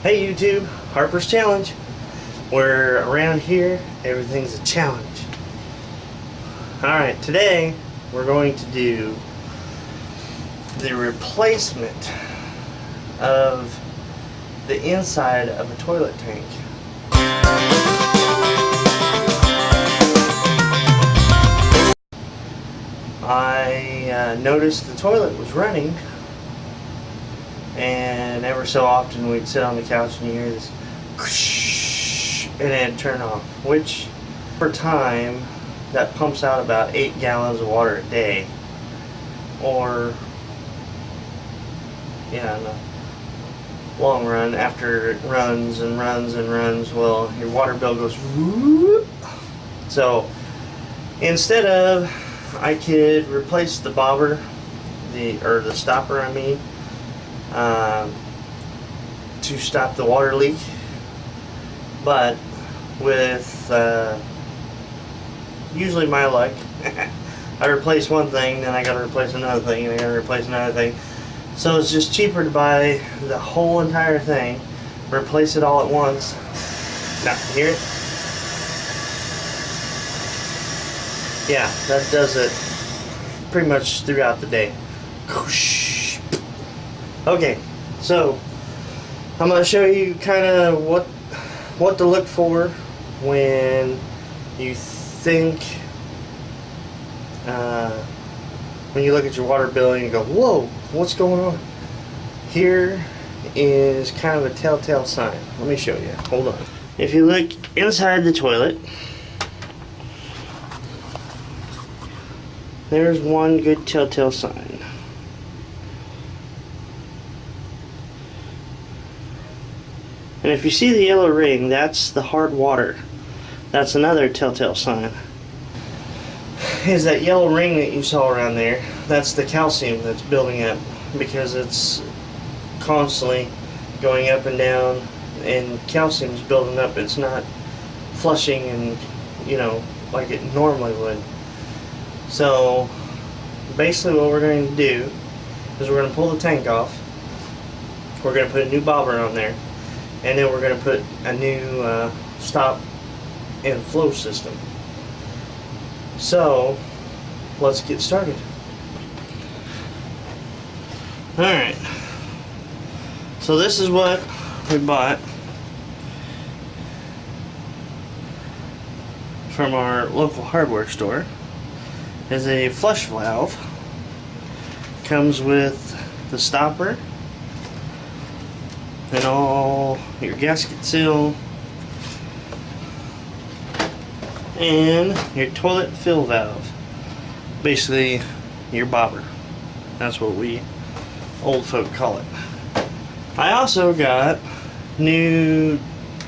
Hey YouTube, Harper's Challenge. We're around here, everything's a challenge. Alright, today we're going to do the replacement of the inside of a toilet tank. I noticed the toilet was running, and every so often we'd sit on the couch and you hear this and then it'd turn off, which per time that pumps out about 8 gallons of water a day, or yeah, in the long run, after it runs and runs and runs, well, your water bill goes whoop. So instead of, I could replace the bobber, the stopper, I mean, to stop the water leak, but with usually my luck, I replace one thing, then I gotta replace another thing, and I gotta replace another thing. So it's just cheaper to buy the whole entire thing, replace it all at once. Now, hear it? Yeah, that does it pretty much throughout the day. Okay, so I'm going to show you kind of what to look for when you think, when you look at your water bill and you go, whoa, what's going on? Here is kind of a telltale sign. Let me show you. Hold on. If you look inside the toilet, there's one good telltale sign. And if you see the yellow ring, that's the hard water. That's another telltale sign. Is that yellow ring that you saw around there, that's the calcium that's building up, because it's constantly going up and down, and calcium's building up. It's not flushing and, you know, like it normally would. So basically what we're going to do is we're going to pull the tank off, we're going to put a new bobber on there, and then we're going to put a new stop and flow system. So let's get started. Alright, so this is what we bought from our local hardware store. Is a flush valve. Comes with the stopper and all your gasket seal and your toilet fill valve. Basically your bobber. That's what we old folk call it. I also got new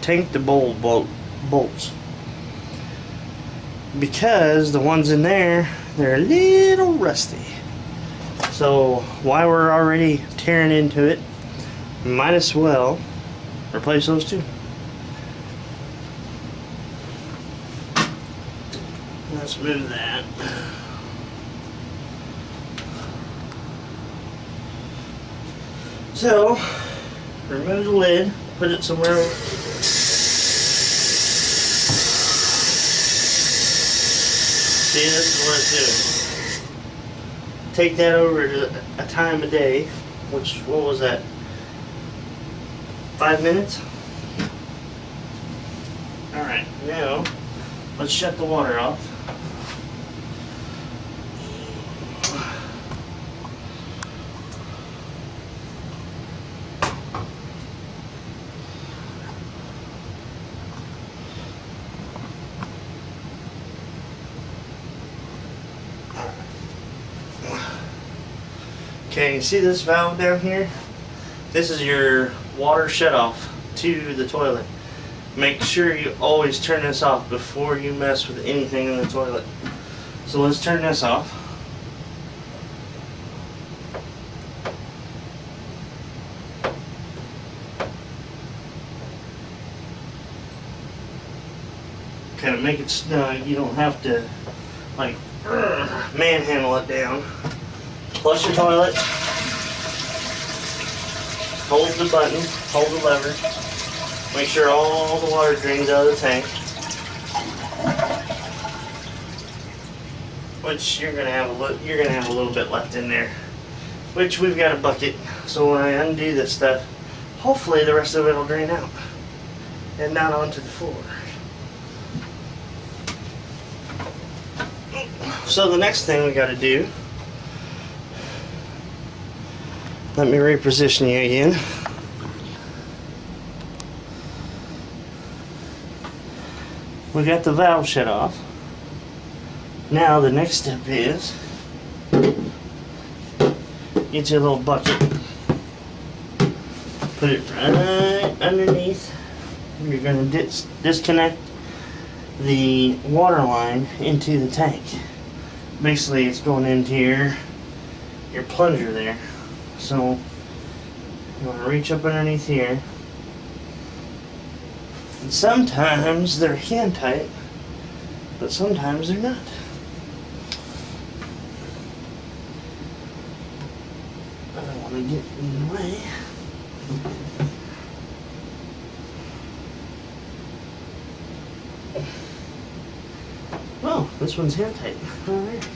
tank to bowl bolts, because the ones in there, they're a little rusty. So while we're already tearing into it, might as well replace those too. Let's move that. So remove the lid, put it somewhere. See, this is what it's doing. Take that over to a time a day, which, what was that? 5 minutes? Alright, now let's shut the water off. Okay, you see this valve down here? This is your water shutoff to the toilet. Make sure you always turn this off before you mess with anything in the toilet. So let's turn this off. Kind of make it snug. You don't have to like manhandle it down. Flush your toilet. Hold the button, hold the lever. Make sure all the water drains out of the tank. Which you're gonna have a little bit left in there. Which we've got a bucket, so when I undo this stuff, hopefully the rest of it will drain out and not onto the floor. So the next thing we got to do, let me reposition you again. We got the valve shut off. Now the next step is get your little bucket, put it right underneath. You're going to disconnect the water line into the tank. Basically it's going into your plunger there. So you want to reach up underneath here. And sometimes they're hand tight, but sometimes they're not. I don't want to get in the way. Oh, this one's hand tight. All right.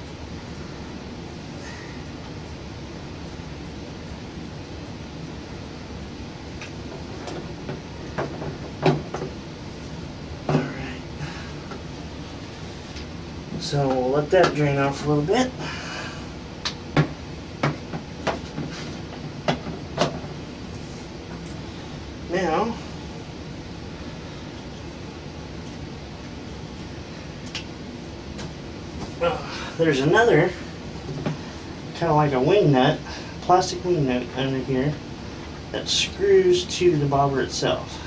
All right. So we'll let that drain off a little bit. Now, there's another, kind of like a wing nut, plastic wing nut under here that screws to the bobber itself.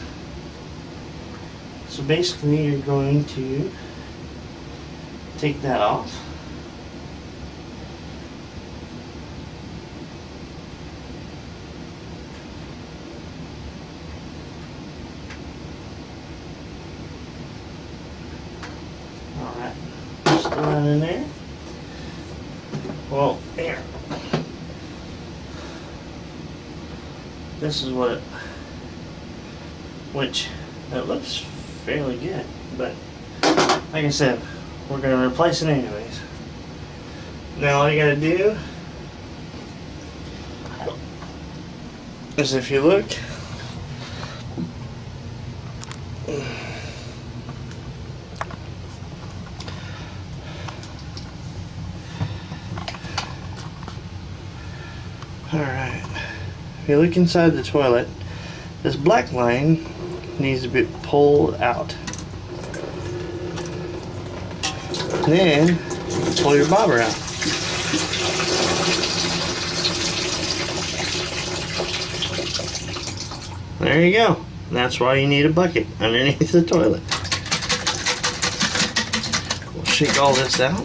So basically you're going to take that off. Alright, just throw that in there. Well, here. This is what it, which it looks fairly good, but like I said, we're going to replace it anyways. Now all you got to do is, if you look, alright, if you look inside the toilet, this black line needs to be pulled out. Then pull your bobber out. There you go. That's why you need a bucket underneath the toilet. We'll shake all this out.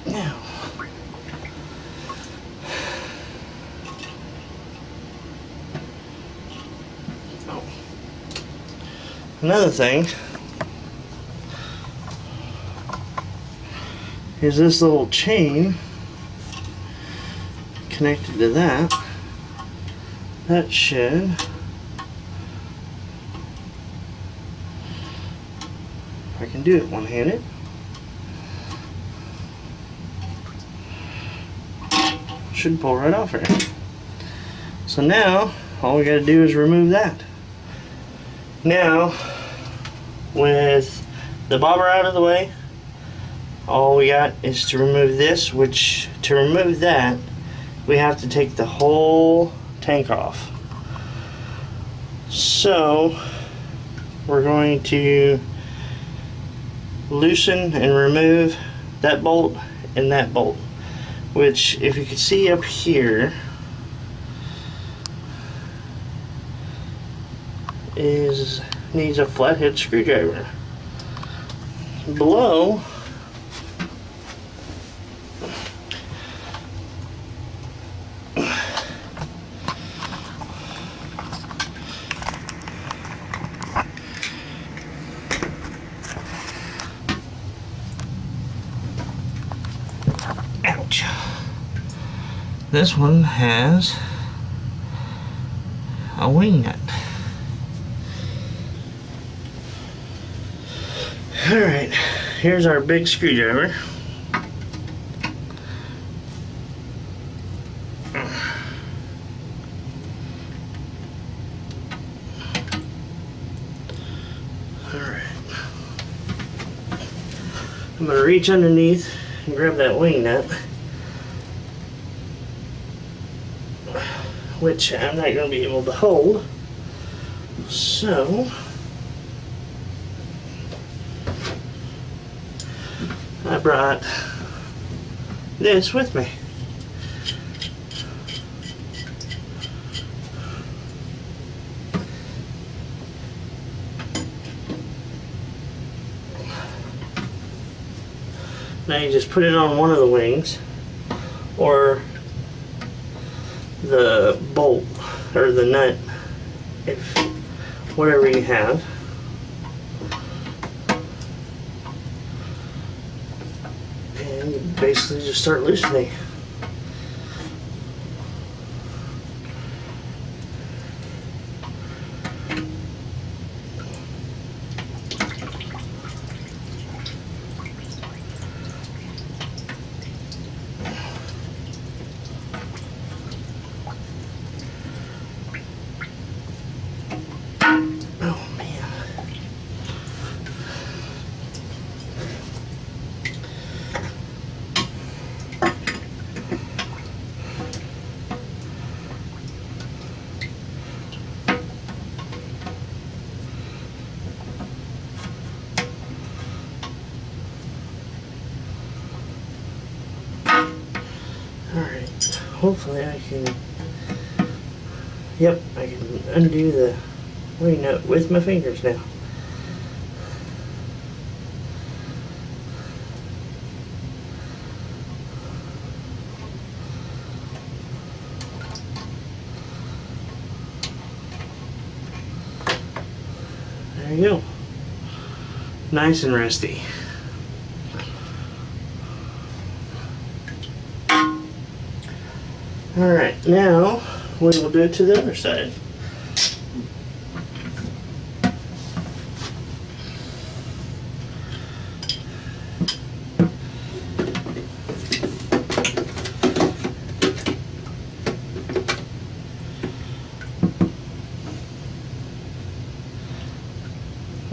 Now, another thing is this little chain connected to that. That should I can do it one-handed. Should pull right off here. So now all we got to do is remove that. Now, with the bobber out of the way, all we got is to remove this, which to remove that we have to take the whole tank off. So we're going to loosen and remove that bolt and that bolt, which, if you can see up here, needs a flathead screwdriver. Below, this one has a wing nut. Alright, here's our big screwdriver. Alright. I'm going to reach underneath and grab that wing nut, which I'm not going to be able to hold. So I brought this with me. Now you just put it on one of the wings or the bolt or the nut, if whatever you have. And you basically just start loosening. Oh man. Alright, hopefully I can, yep, I can undo the wing nut with my fingers now. There you go. Nice and rusty. Alright, now we will do it to the other side.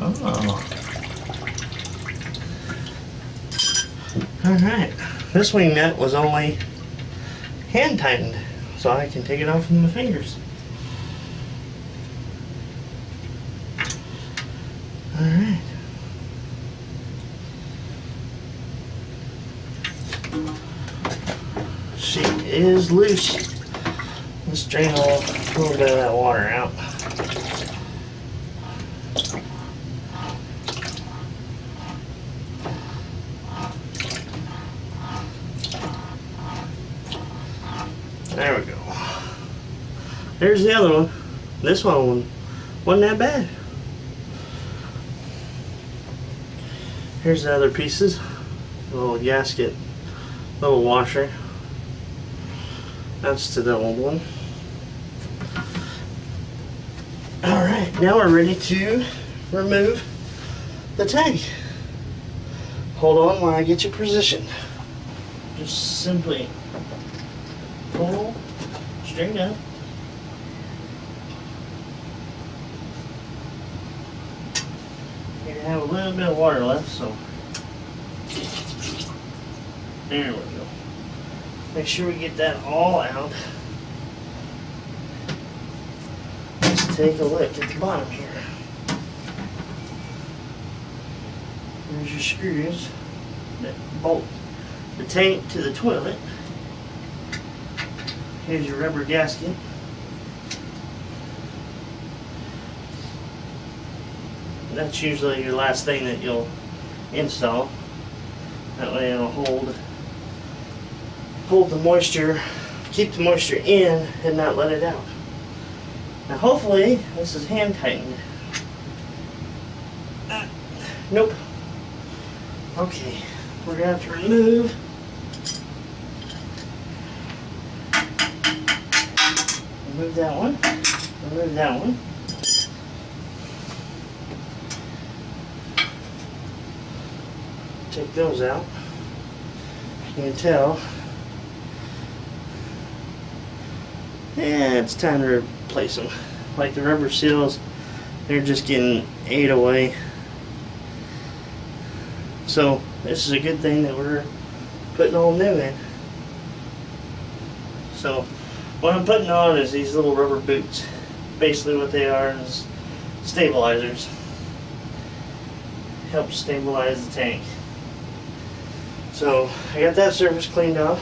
Oh. Alright, this wing nut was only hand tightened, so I can take it off with my fingers. Alright. She is loose. Let's drain a little bit of that water out. There we go. There's the other one. This one wasn't that bad. Here's the other pieces. Little gasket, little washer. That's to the old one. Alright, now we're ready to remove the tank. Hold on while I get you positioned. Just simply pull straight up. You have a little bit of water left, so there we go. Make sure we get that all out. Let's take a look at the bottom here. There's your screws that bolt the tank to the toilet. Here's your rubber gasket. That's usually your last thing that you'll install. That way it'll hold the moisture, keep the moisture in and not let it out. Now hopefully this is hand tightened. Nope. Okay, we're gonna have to remove Remove that one. Remove that one. Take those out. You can tell. Yeah, it's time to replace them. Like the rubber seals, they're just getting ate away. So this is a good thing that we're putting all new in. So what I'm putting on is these little rubber boots. Basically what they are is stabilizers. Help stabilize the tank. So I got that surface cleaned off.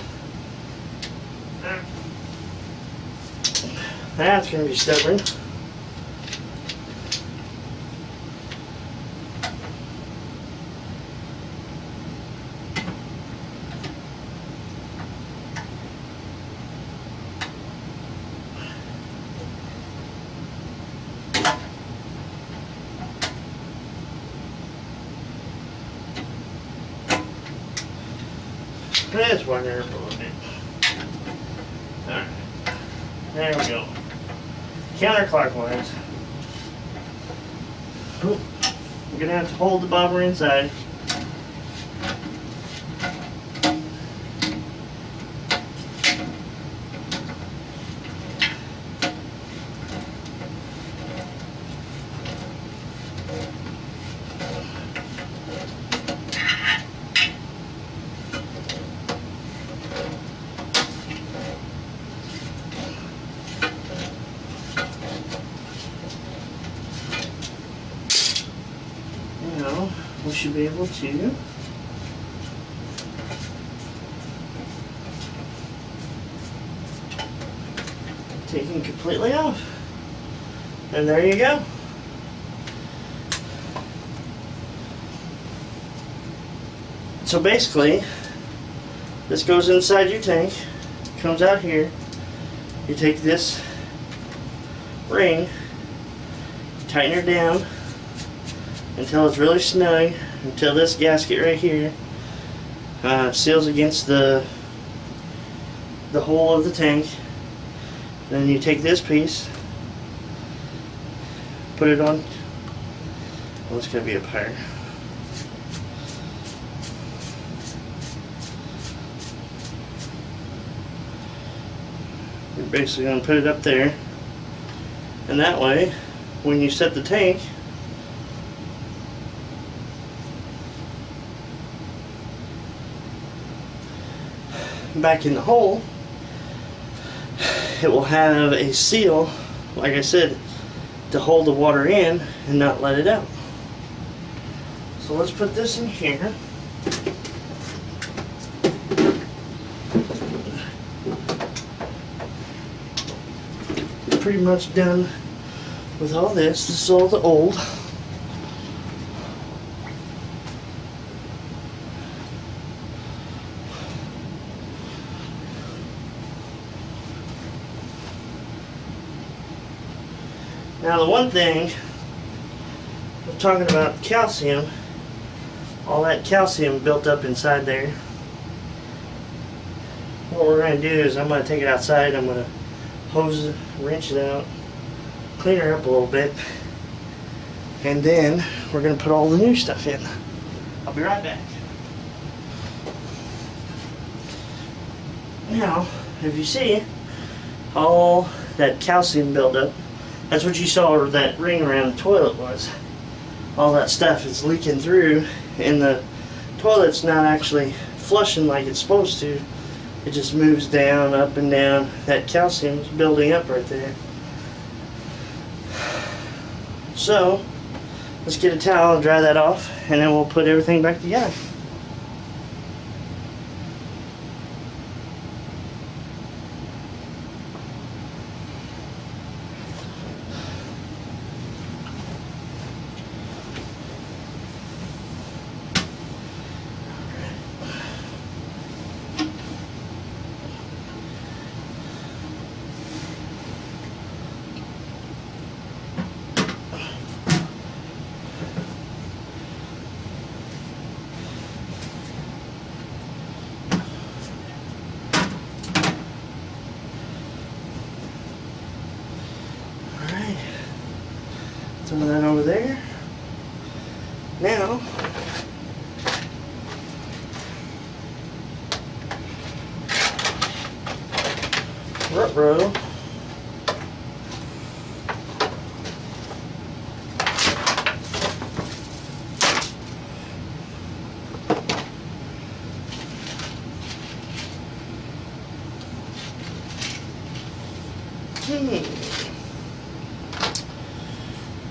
That's going to be stubborn. Let's widen her up a little bit. Alright. There we go. Counterclockwise. We're going to have to hold the bobber inside. Now, we should be able to take them completely off. And there you go. So basically, this goes inside your tank, comes out here. You take this ring, tighten her down until it's really snug, until this gasket right here seals against the hole of the tank. Then you take this piece, put it on. Well, it's going to be up higher. You're basically going to put it up there, and that way, when you set the tank, back in the hole, it will have a seal, like I said, to hold the water in and not let it out. So let's put this in here. Pretty much done with all this. This is all the old. Now the one thing, we're talking about calcium, all that calcium built up inside there. What we're going to do is I'm going to take it outside, I'm going to hose it, wrench it out, clean her up a little bit, and then we're going to put all the new stuff in. I'll be right back. Now, if you see all that calcium buildup, that's what you saw that ring around the toilet was. All that stuff is leaking through, and the toilet's not actually flushing like it's supposed to. It just moves down, up and down. That calcium is building up right there. So, let's get a towel and dry that off, and then we'll put everything back together. Throw that over there. Now, ruh-roh.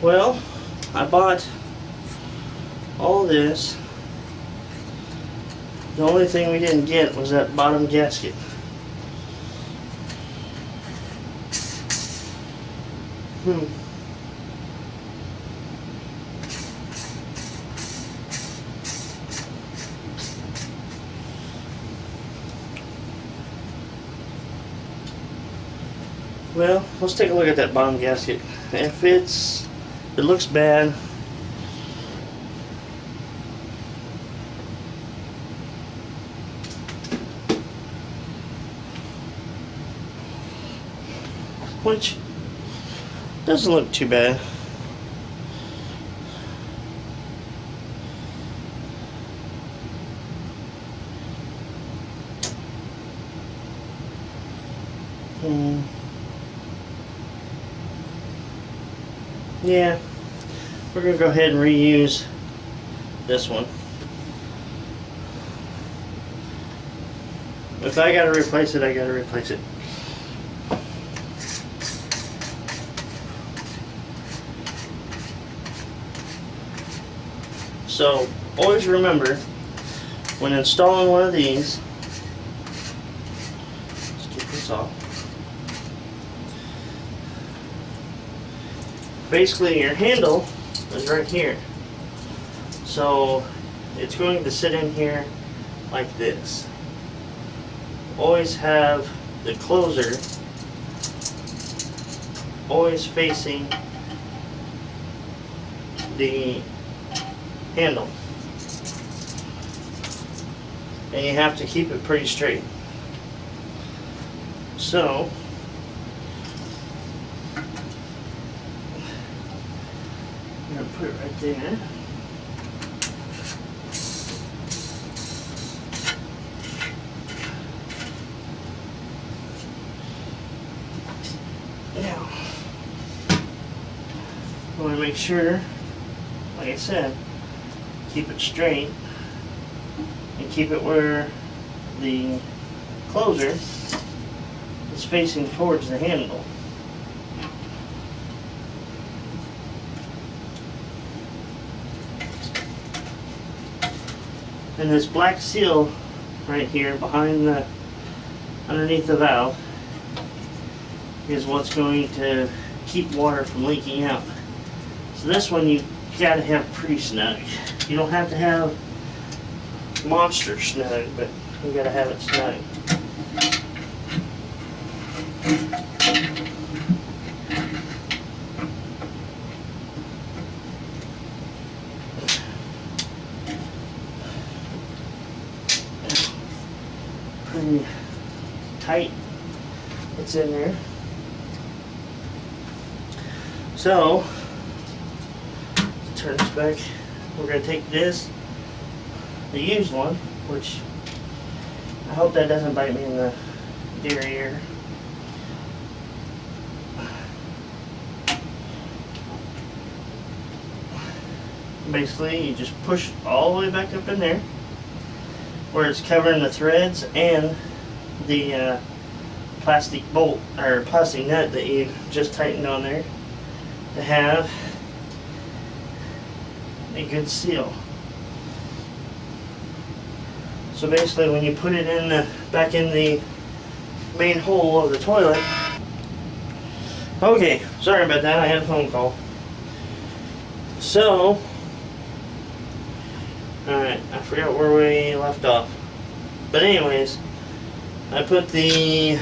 Well, I bought all this. The only thing we didn't get was that bottom gasket. Well, let's take a look at that bottom gasket. If it looks bad, which doesn't look too bad. Yeah, we're going to go ahead and reuse this one. If I got to replace it, I got to replace it. So, always remember, when installing one of these, let's get this off. Basically, your handle is right here. So, it's going to sit in here like this. Always have the closer always facing the handle, and you have to keep it pretty straight. So I'm going to put it right there. Now I want to make sure, like I said, keep it straight and keep it where the closer is facing towards the handle. And this black seal right here behind the underneath the valve is what's going to keep water from leaking out. So this one you gotta have pretty snug. You don't have to have monster snug, but you gotta have it snug. Pretty tight. It's in there. So, turn this back. We're going to take this, the used one, which I hope that doesn't bite me in the deer ear. Basically, you just push all the way back up in there where it's covering the threads and the plastic bolt or plastic nut that you just tightened on there to have a good seal. So basically, when you put it in the back in the main hole of the toilet. Okay, sorry about that. I had a phone call. So, alright, I forgot where we left off. But anyways, I put the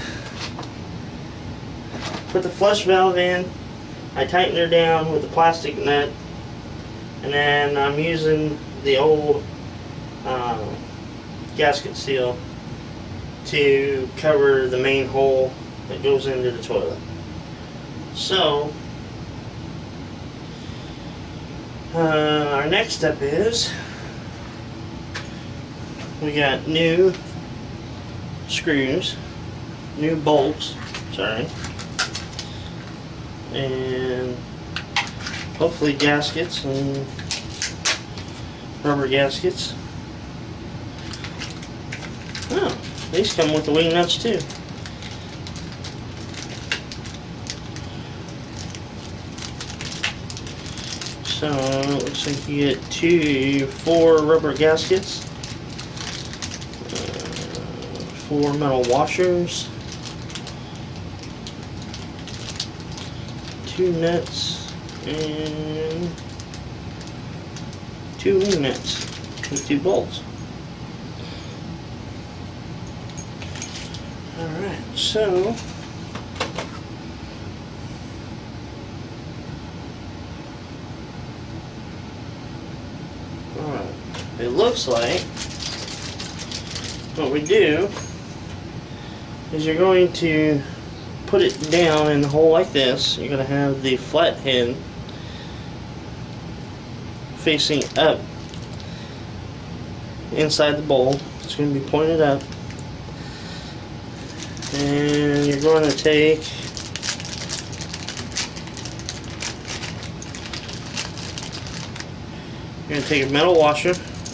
flush valve in. I tightened her down with the plastic nut, and then I'm using the old gasket seal to cover the main hole that goes into the toilet. So Our next step is we got new screws, new bolts, sorry, and hopefully gaskets and rubber gaskets. Oh, these come with the wing nuts too. So it looks like you get 4 rubber gaskets, 4 metal washers, 2 nuts, and 2 wing nuts with 2 bolts. Alright, so it looks like what we do is you're going to put it down in the hole like this. You're going to have the flat head facing up inside the bowl. It's going to be pointed up, and you're going to take a metal washer,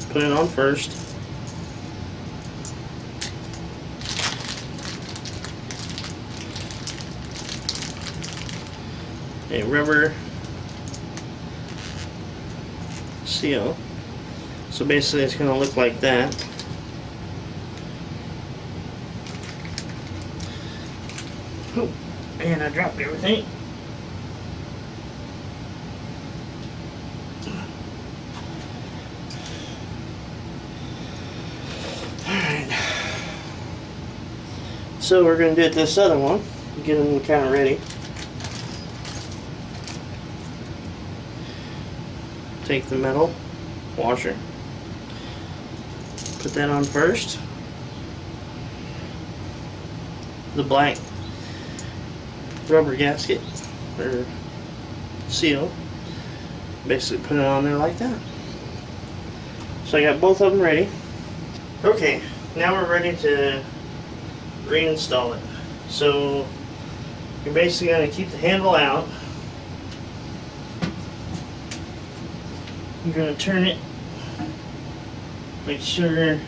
put it on first. A rubber seal. So basically it's going to look like that. Oh, and I dropped everything. So we're going to do this other one, get them kind of ready. Take the metal washer, put that on first. The black rubber gasket or seal, basically put it on there like that. So I got both of them ready. Okay, now we're ready to reinstall it. So you're basically going to keep the handle out. You're going to turn it, make sure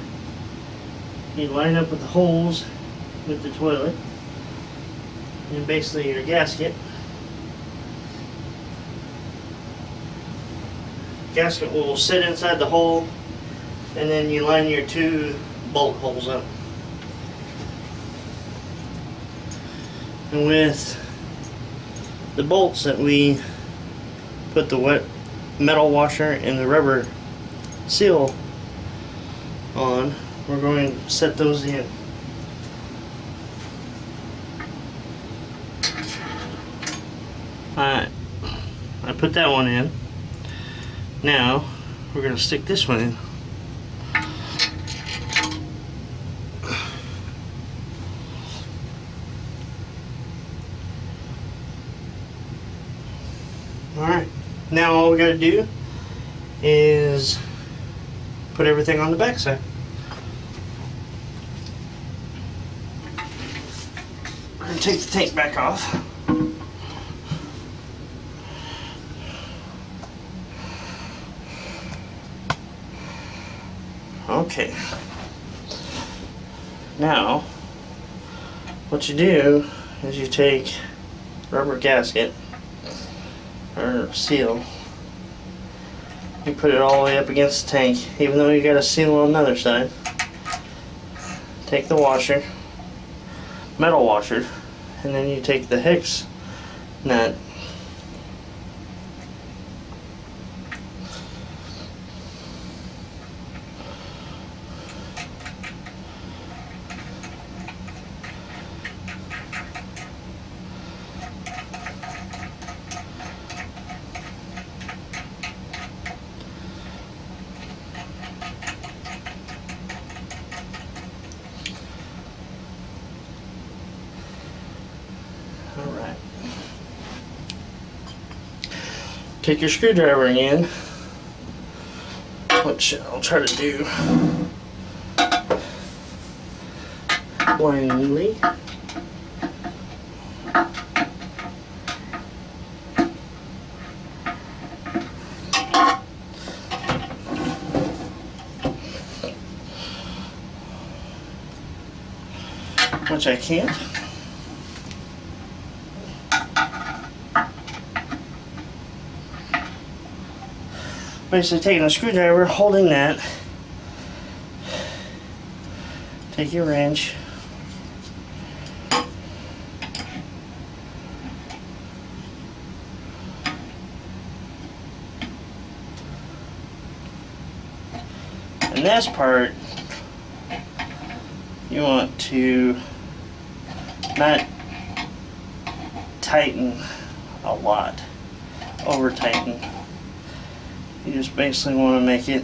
you line up with the holes with the toilet and basically your gasket. Gasket will sit inside the hole, and then you line your 2 bolt holes up. And with the bolts that we put the wet metal washer and the rubber seal on, we're going to set those in. Alright, I put that one in. Now we're going to stick this one in. Alright, now all we got to do is put everything on the back side. We're going to take the tank back off. Okay, now what you do is you take rubber gasket or seal, you put it all the way up against the tank, even though you got a seal on the other side. Take the washer, metal washer, and then you take the hex nut, take your screwdriver again, which I'll try to do blindly. Which I can't. Basically taking a screwdriver, holding that, take your wrench, and this part you want to not tighten a lot, over tighten. You just basically want to make it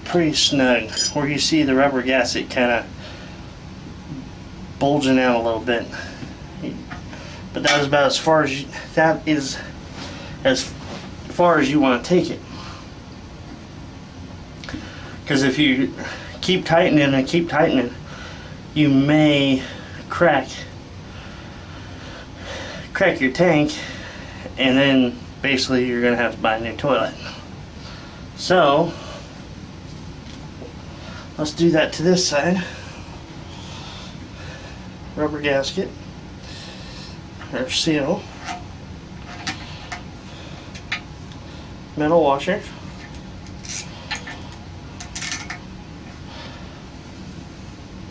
pretty snug, where you see the rubber gasket kind of bulging out a little bit. But that is about as far as you want to take it. Because if you keep tightening and keep tightening, you may crack your tank, and then basically you're going to have to buy a new toilet. So let's do that to this side. Rubber gasket, or seal, metal washer,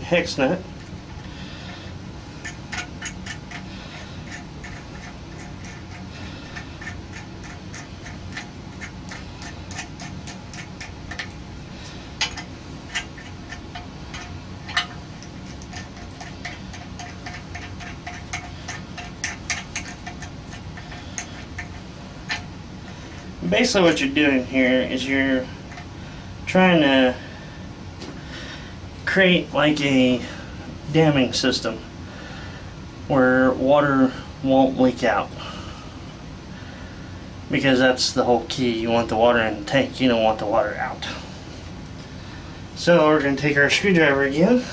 hex nut, basically what you're doing here is you're trying to create like a damming system where water won't leak out, because that's the whole key. You want the water in the tank, you don't want the water out. So we're going to take our screwdriver again,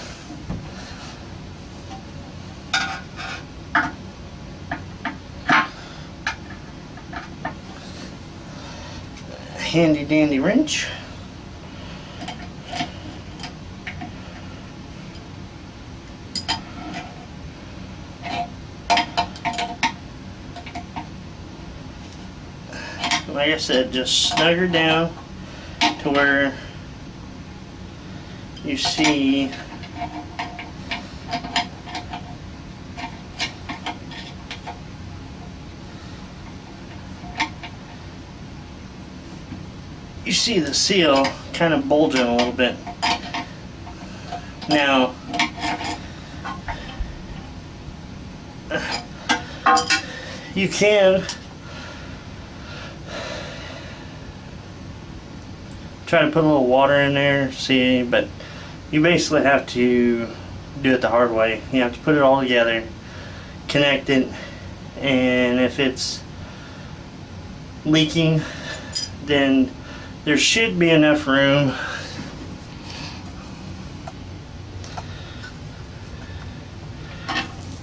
handy dandy wrench, like I said, just snug her down to where you see the seal kind of bulging a little bit. Now you can try to put a little water in there, see, but you basically have to do it the hard way. You have to put it all together, connect it, and if it's leaking, then there should be enough room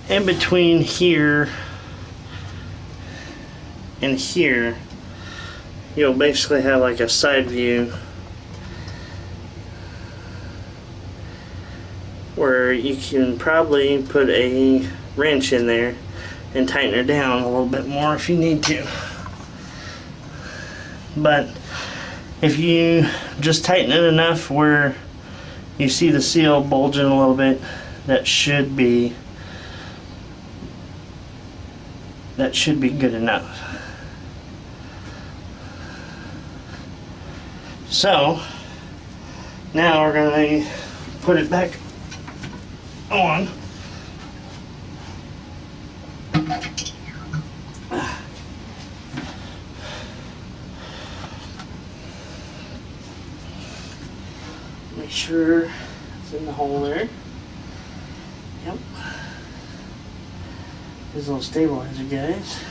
in between here and here. You'll basically have like a side view where you can probably put a wrench in there and tighten her down a little bit more if you need to. But if you just tighten it enough where you see the seal bulging a little bit, that should be good enough. So now we're going to put it back on. Make sure it's in the hole there. Yep. These little stabilizer guys.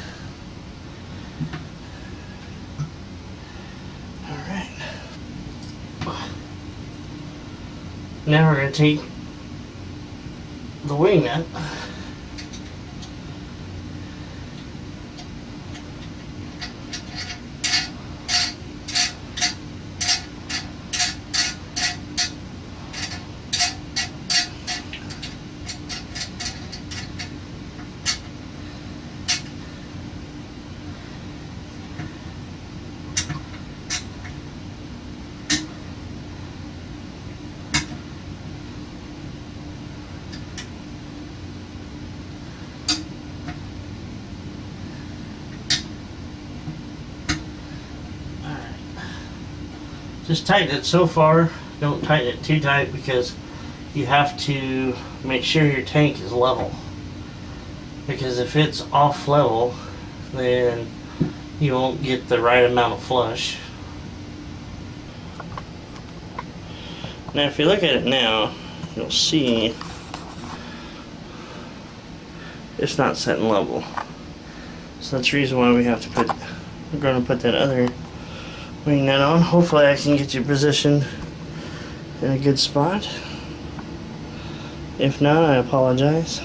Now we're going to take the wing nut. Just tighten it so far. Don't tighten it too tight because you have to make sure your tank is level. Because if it's off level, then you won't get the right amount of flush. Now if you look at it now, you'll see it's not setting level. So that's the reason why we're going to put that other wing nut on. Hopefully I can get you positioned in a good spot. If not, I apologize.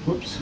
Whoops.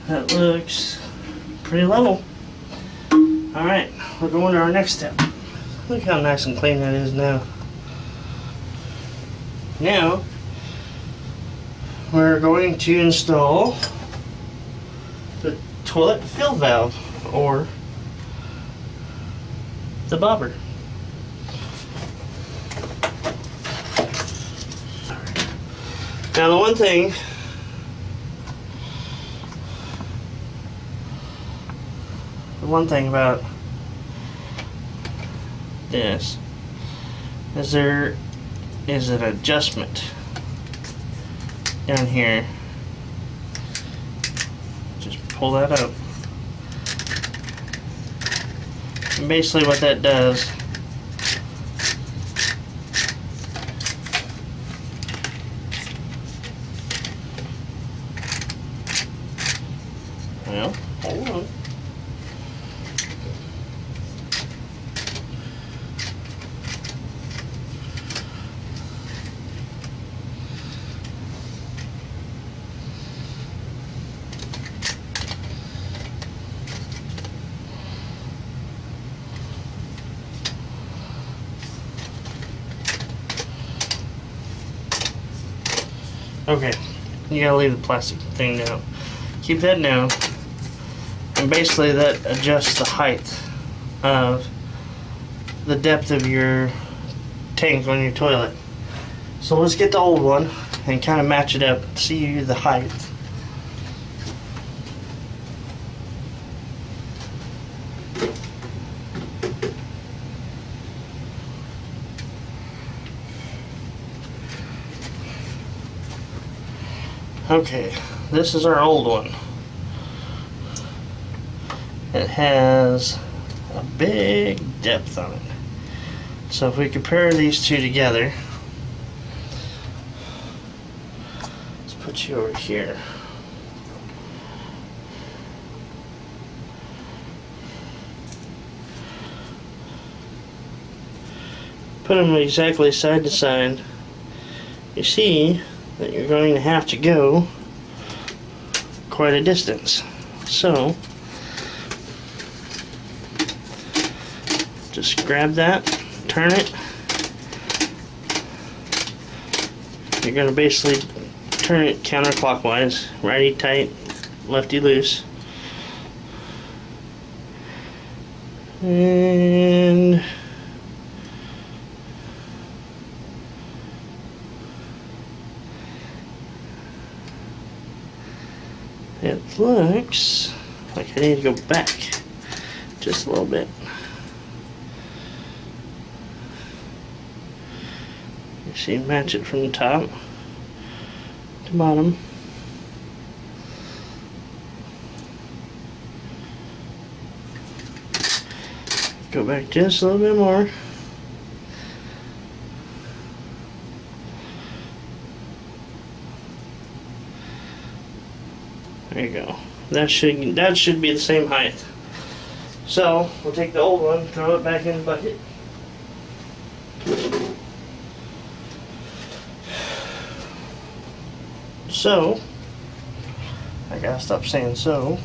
That looks pretty level. Alright, we're going to our next step. Look how nice and clean that is now. Now, we're going to install the toilet fill valve, or the bobber. Now the one thing about this is there is an adjustment down here. Just pull that up. And basically what that does, well, hold on. Okay, you gotta leave the plastic thing down. Keep that down, and basically that adjusts the height of the depth of your tank on your toilet. So let's get the old one and kind of match it up, see the height. Okay, this is our old one. It has a big depth on it. So if we compare these two together, let's put you over here. Put them exactly side to side. You see that you're going to have to go quite a distance. So just grab that, turn it. You're going to basically turn it counterclockwise, righty tight, lefty loose. And it looks like I need to go back just a little bit. You see, match it from the top to bottom. Go back just a little bit more. There you go. That should be the same height. So we'll take the old one, throw it back in the bucket. So I gotta stop saying so.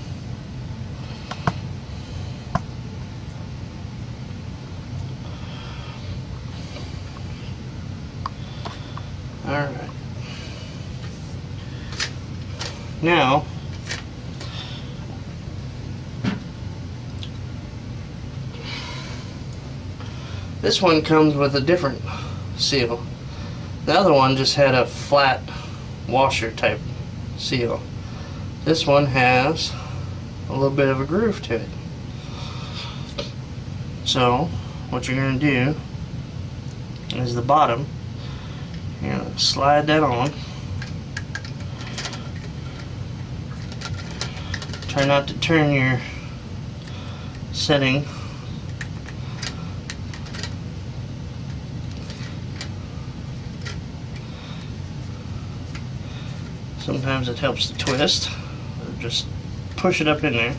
Alright. Now this one comes with a different seal. The other one just had a flat washer type seal. This one has a little bit of a groove to it. So what you're going to do is the bottom, you're going to slide that on. Try not to turn your setting. Sometimes it helps to twist, or just push it up in there.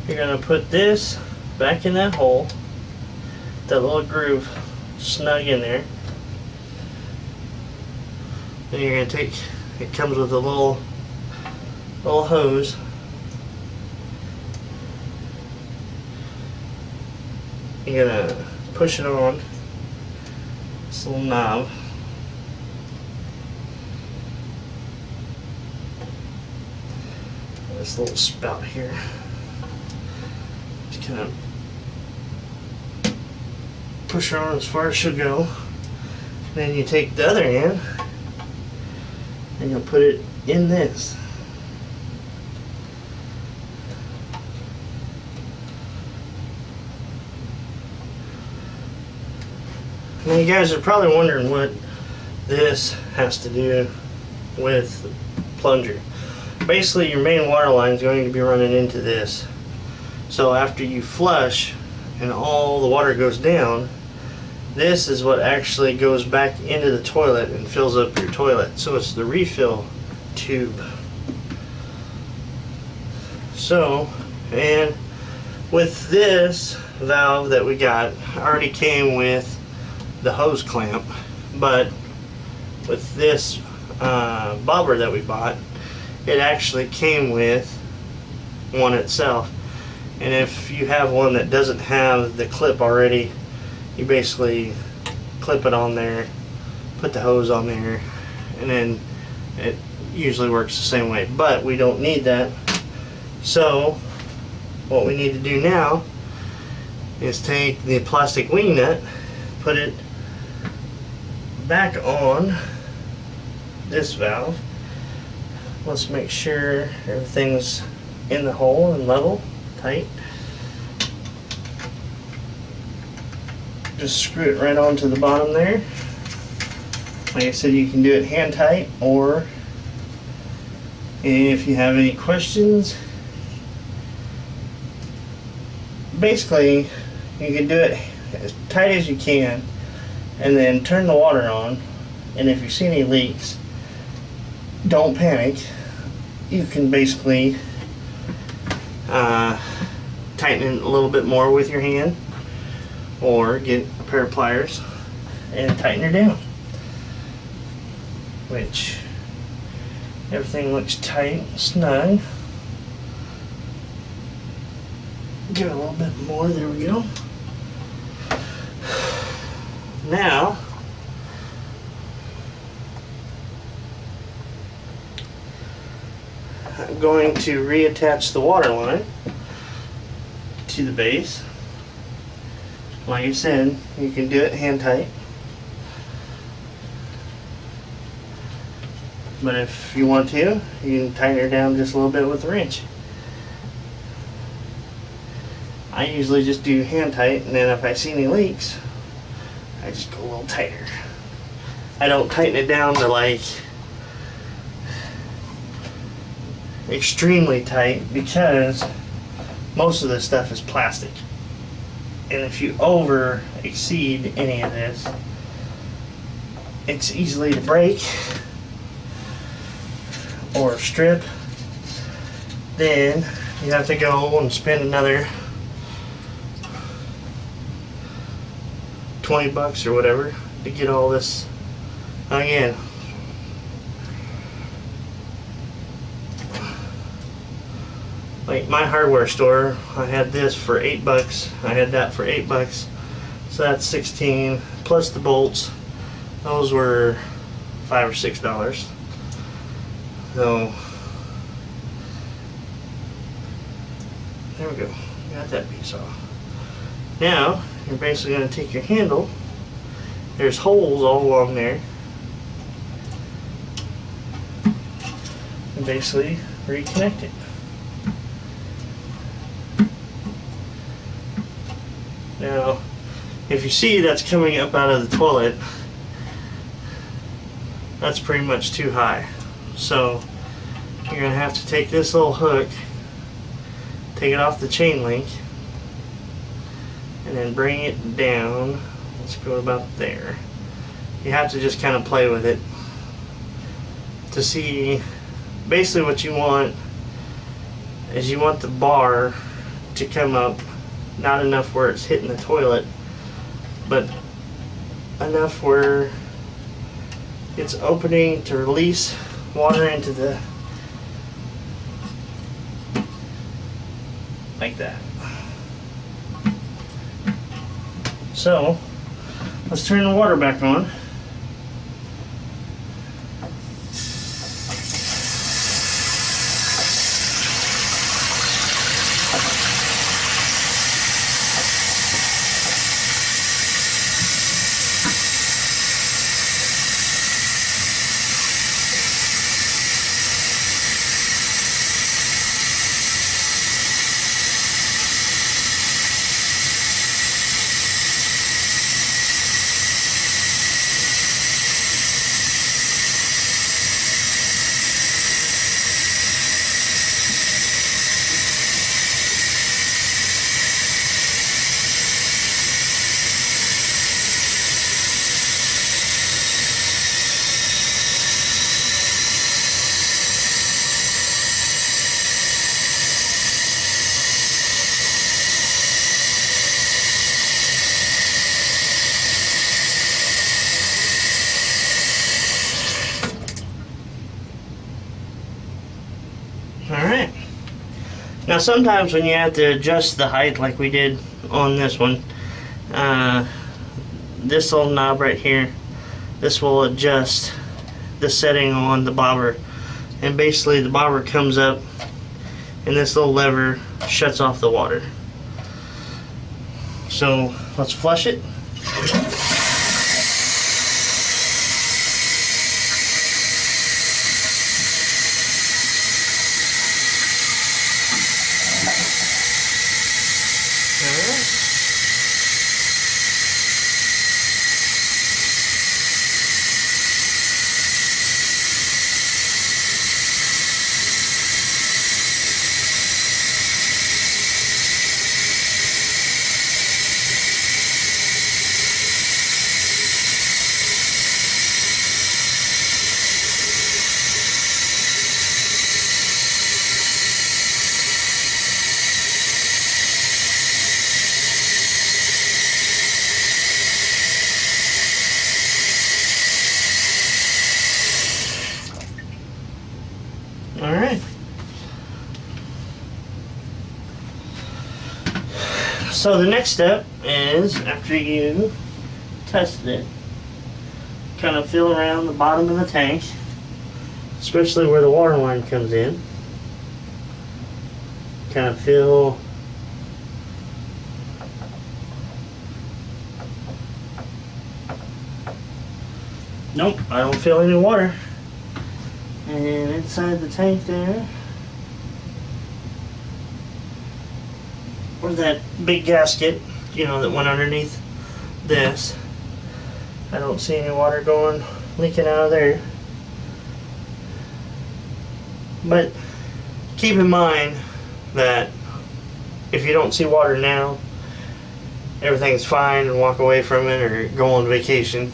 You're going to put this back in that hole, that little groove snug in there. Then you're going to take, it comes with a little hose. You're going to push it on this little knob. This little spout here. Just kind of push her on as far as she'll go. Then you take the other end and you'll put it in this. Now you guys are probably wondering what this has to do with the plunger. Basically your main water line is going to be running into this. So after you flush and all the water goes down, this is what actually goes back into the toilet and fills up your toilet. So it's the refill tube. So, and with this valve that we got, already came with the hose clamp, but with this bobber that we bought, it actually came with one itself. And if you have one that doesn't have the clip already, you basically clip it on there, put the hose on there, and then it usually works the same way. But we don't need that. So what we need to do now is take the plastic wing nut, put it back on this valve. Let's make sure everything's in the hole and level, tight. Just screw it right onto the bottom there. Like I said, you can do it hand tight, or if you have any questions, basically you can do it as tight as you can and then turn the water on, and if you see any leaks, don't panic. You can basically tighten it a little bit more with your hand, or get a pair of pliers and tighten her down. Which everything looks tight, snug. Give it a little bit more, there we go. Now, I'm going to reattach the water line to the base. Like I said, you can do it hand tight. But if you want to, you can tighten her down just a little bit with a wrench. I usually just do hand tight, and then if I see any leaks, I just go a little tighter. I don't tighten it down to like extremely tight, because most of this stuff is plastic. And if you over exceed any of this, it's easily to break or strip. Then you have to go and spend another $20 or whatever to get all this again. Like my hardware store, I had this for $8. I had that for $8. So that's 16 plus the bolts. Those were $5 or $6. So there we go. Got that piece off. Now you're basically going to take your handle. There's holes all along there, and basically reconnect it. Now, if you see that's coming up out of the toilet, that's pretty much too high. So you're going to have to take this little hook, take it off the chain link, and then bring it down. Let's go about there. You have to just kind of play with it to see. Basically what you want is you want the bar to come up not enough where it's hitting the toilet, but enough where it's opening to release water into the, like that. So let's turn the water back on. Now sometimes when you have to adjust the height like we did on this one, this little knob right here, this will adjust the setting on the bobber, and basically the bobber comes up and this little lever shuts off the water. So let's flush it. Alright. So the next step is, after you tested it, kind of feel around the bottom of the tank, especially where the water line comes in. Kind of feel nope, I don't feel any water. And inside the tank there, where's that big gasket, you know, that went underneath this? I don't see any water leaking out of there. But keep in mind that if you don't see water now, everything's fine, and walk away from it or go on vacation.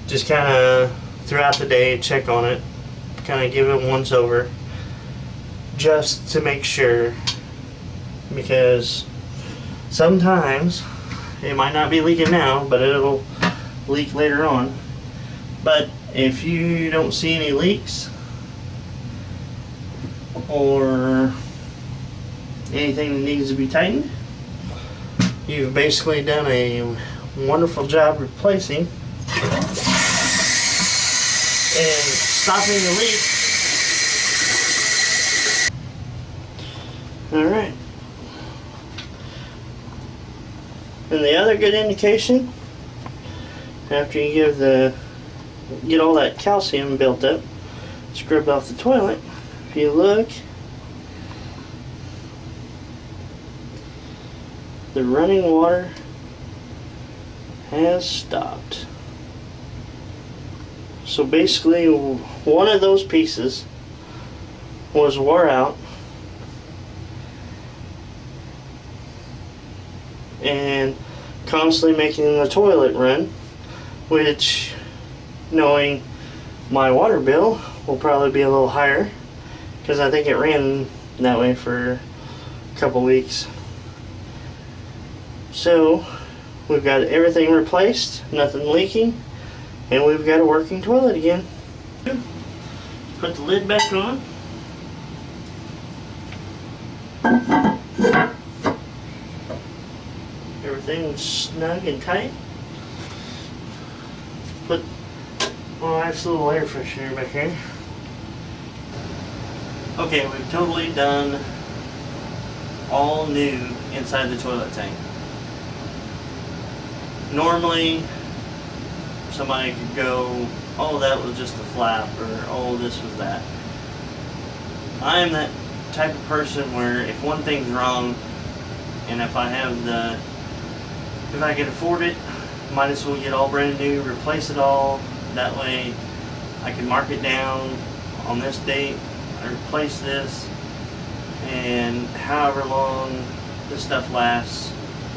Just kind of throughout the day check on it. Kind of give it once over just to make sure, because sometimes it might not be leaking now, but it'll leak later on. But if you don't see any leaks or anything that needs to be tightened, you've basically done a wonderful job replacing and stopping the leak. Alright. And the other good indication, after you get all that calcium built up, scrubbed off the toilet, if you look, the running water has stopped. So basically, one of those pieces was wore out, and constantly making the toilet run, which, knowing my water bill, will probably be a little higher, because I think it ran that way for a couple weeks. So we've got everything replaced, nothing leaking, and we've got a working toilet again. Put the lid back on. Everything's snug and tight. Put my nice little air freshener back here. Okay, we've totally done all new inside the toilet tank. Normally, somebody could go, oh, that was just a flap, or oh, this was that. I am that type of person where if one thing's wrong, and if I can afford it, might as well get all brand new, replace it all. That way I can mark it down on this date, I replace this, and however long this stuff lasts,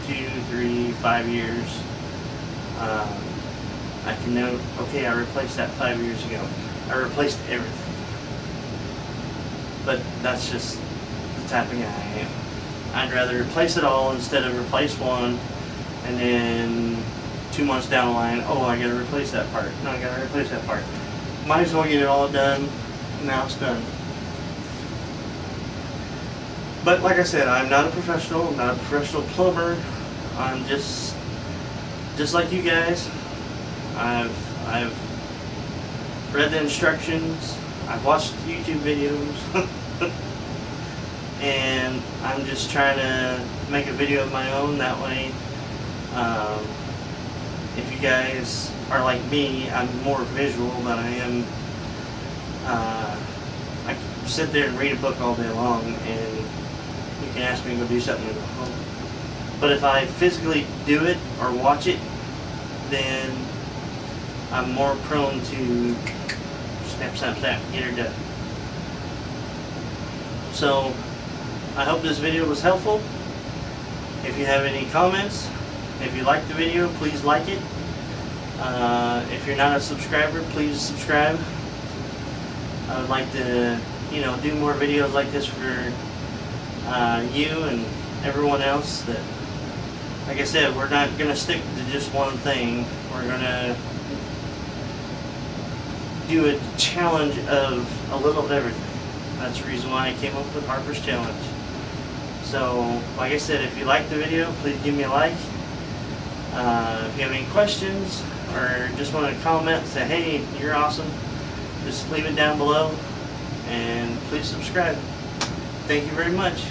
2, 3, 5 years, I can know, okay, I replaced that 5 years ago. I replaced everything. But that's just the type of guy I am. I'd rather replace it all instead of replace one and then 2 months down the line, oh, I gotta replace that part. No, I gotta replace that part. Might as well get it all done. Now it's done. But like I said, I'm not a professional. I'm not a professional plumber. I'm just like you guys. I've read the instructions. I've watched YouTube videos. And I'm just trying to make a video of my own. That way, if you guys are like me, I'm more visual than I am. I can sit there and read a book all day long, and you can ask me to go do something at home. But if I physically do it or watch it, then I'm more prone to snap, snap, snap, get her done. So, I hope this video was helpful. If you have any comments, if you liked the video, please like it. If you're not a subscriber, please subscribe. I would like to, do more videos like this for you and everyone else. That, like I said, we're not going to stick to just one thing. We're going to do a challenge of a little of everything. That's the reason why I came up with Harper's Challenge. So, like I said, if you like the video, please give me a like. If you have any questions or just want to comment, say, hey, you're awesome, just leave it down below. And please subscribe. Thank you very much.